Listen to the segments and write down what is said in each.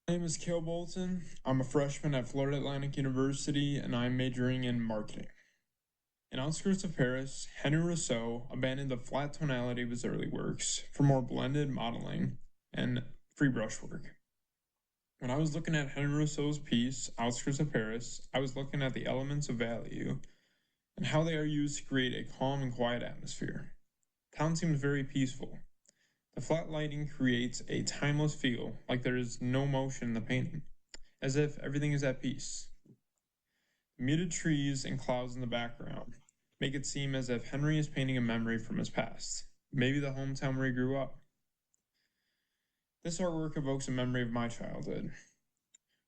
My name is Cale Bolton. I'm a freshman at Florida Atlantic University and I'm majoring in marketing. In Outskirts of Paris, Henry Rousseau abandoned the flat tonality of his early works for more blended modeling and free brushwork. When I was looking at Henry Rousseau's piece, Outskirts of Paris, I was looking at the elements of value and how they are used to create a calm and quiet atmosphere. Town seems very peaceful. The flat lighting creates a timeless feel, like there is no motion in the painting, as if everything is at peace. Muted trees and clouds in the background make it seem as if Henry is painting a memory from his past, maybe the hometown where he grew up. This artwork evokes a memory of my childhood,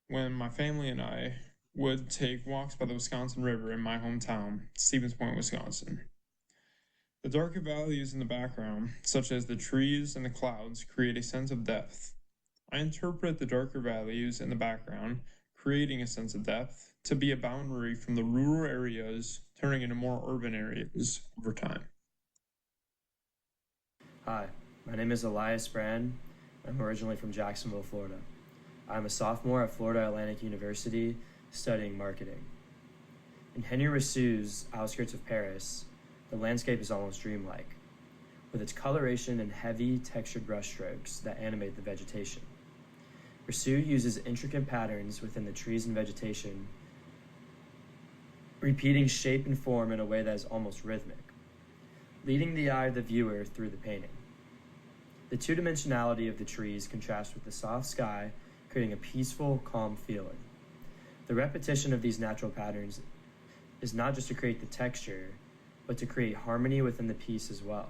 when my family and I would take walks by the Wisconsin River in my hometown, Stevens Point, Wisconsin. The darker values in the background, such as the trees and the clouds, create a sense of depth. I interpret the darker values in the background, creating a sense of depth, to be a boundary from the rural areas turning into more urban areas over time. Hi, my name is Elias Brand. I'm originally from Jacksonville, Florida. I'm a sophomore at Florida Atlantic University studying marketing. In Henry Rousseau's Outskirts of Paris, the landscape is almost dreamlike, with its coloration and heavy textured brushstrokes that animate the vegetation. Rousseau uses intricate patterns within the trees and vegetation, repeating shape and form in a way that is almost rhythmic, leading the eye of the viewer through the painting. The two-dimensionality of the trees contrasts with the soft sky, creating a peaceful, calm feeling. The repetition of these natural patterns is not just to create the texture, but to create harmony within the piece as well.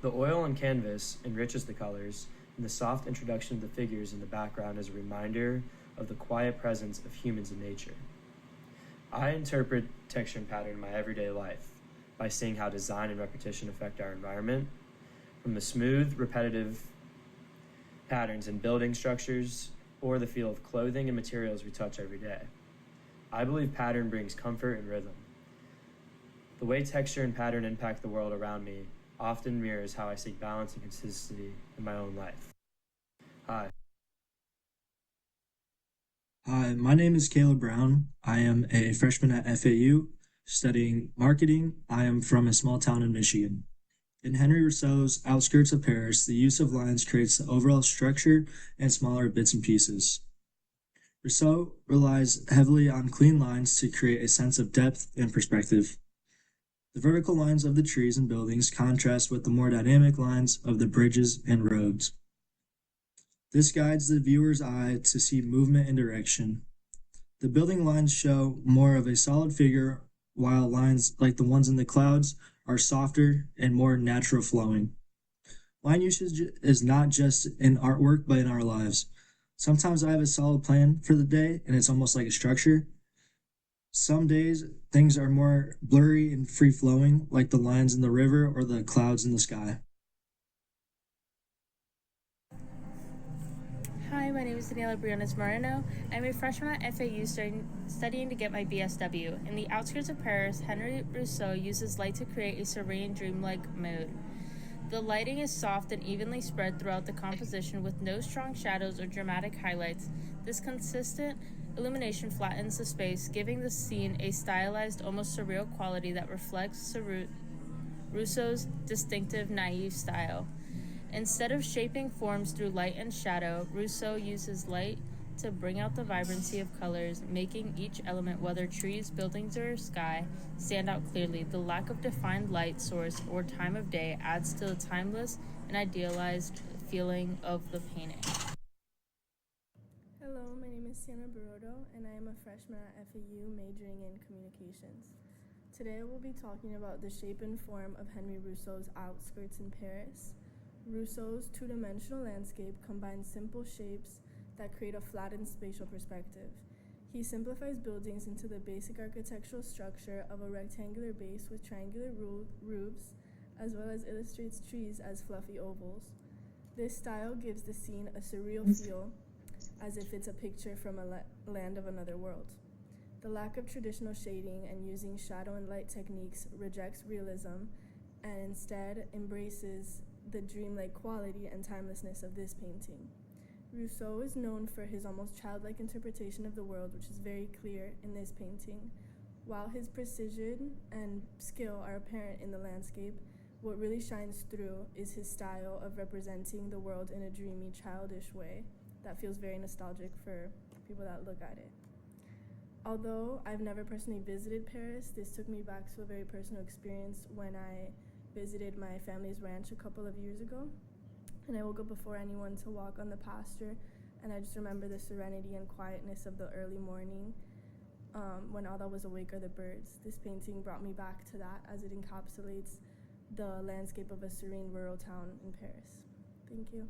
The oil on canvas enriches the colors, and the soft introduction of the figures in the background is a reminder of the quiet presence of humans in nature. I interpret texture and pattern in my everyday life by seeing how design and repetition affect our environment, from the smooth, repetitive patterns in building structures or the feel of clothing and materials we touch every day. I believe pattern brings comfort and rhythm. The way texture and pattern impact the world around me often mirrors how I seek balance and consistency in my own life. Hi. Hi, my name is Caleb Brown. I am a freshman at FAU studying marketing. I am from a small town in Michigan. In Henry Rousseau's Outskirts of Paris, the use of lines creates the overall structure and smaller bits and pieces. Rousseau relies heavily on clean lines to create a sense of depth and perspective. The vertical lines of the trees and buildings contrast with the more dynamic lines of the bridges and roads. This guides the viewer's eye to see movement and direction. The building lines show more of a solid figure, while lines like the ones in the clouds are softer and more natural flowing. Line usage is not just in artwork, but in our lives. Sometimes I have a solid plan for the day, and it's almost like a structure. Some days, things are more blurry and free flowing, like the lines in the river or the clouds in the sky. Hi, my name is Daniela Briones Moreno. I'm a freshman at FAU studying to get my BSW. In the Outskirts of Paris, Henry Rousseau uses light to create a serene, dreamlike mood. The lighting is soft and evenly spread throughout the composition with no strong shadows or dramatic highlights. This consistent illumination flattens the space, giving the scene a stylized, almost surreal quality that reflects Rousseau's distinctive, naive style. Instead of shaping forms through light and shadow, Rousseau uses light to bring out the vibrancy of colors, making each element, whether trees, buildings, or sky, stand out clearly. The lack of defined light source or time of day adds to the timeless and idealized feeling of the painting. Hello, my name is Sienna Baroto, and I am a freshman at FAU majoring in communications. Today I will be talking about the shape and form of Henry Rousseau's Outskirts in Paris. Rousseau's two-dimensional landscape combines simple shapes that create a flattened spatial perspective. He simplifies buildings into the basic architectural structure of a rectangular base with triangular roofs, as well as illustrates trees as fluffy ovals. This style gives the scene a surreal feel, as if it's a picture from a land of another world. The lack of traditional shading and using shadow and light techniques rejects realism and instead embraces the dreamlike quality and timelessness of this painting. Rousseau is known for his almost childlike interpretation of the world, which is very clear in this painting. While his precision and skill are apparent in the landscape, what really shines through is his style of representing the world in a dreamy, childish way that feels very nostalgic for people that look at it. Although I've never personally visited Paris, this took me back to a very personal experience when I visited my family's ranch a couple of years ago. And I woke up before anyone to walk on the pasture, and I just remember the serenity and quietness of the early morning when all that was awake are the birds. This painting brought me back to that as it encapsulates the landscape of a serene rural town in Paris. Thank you.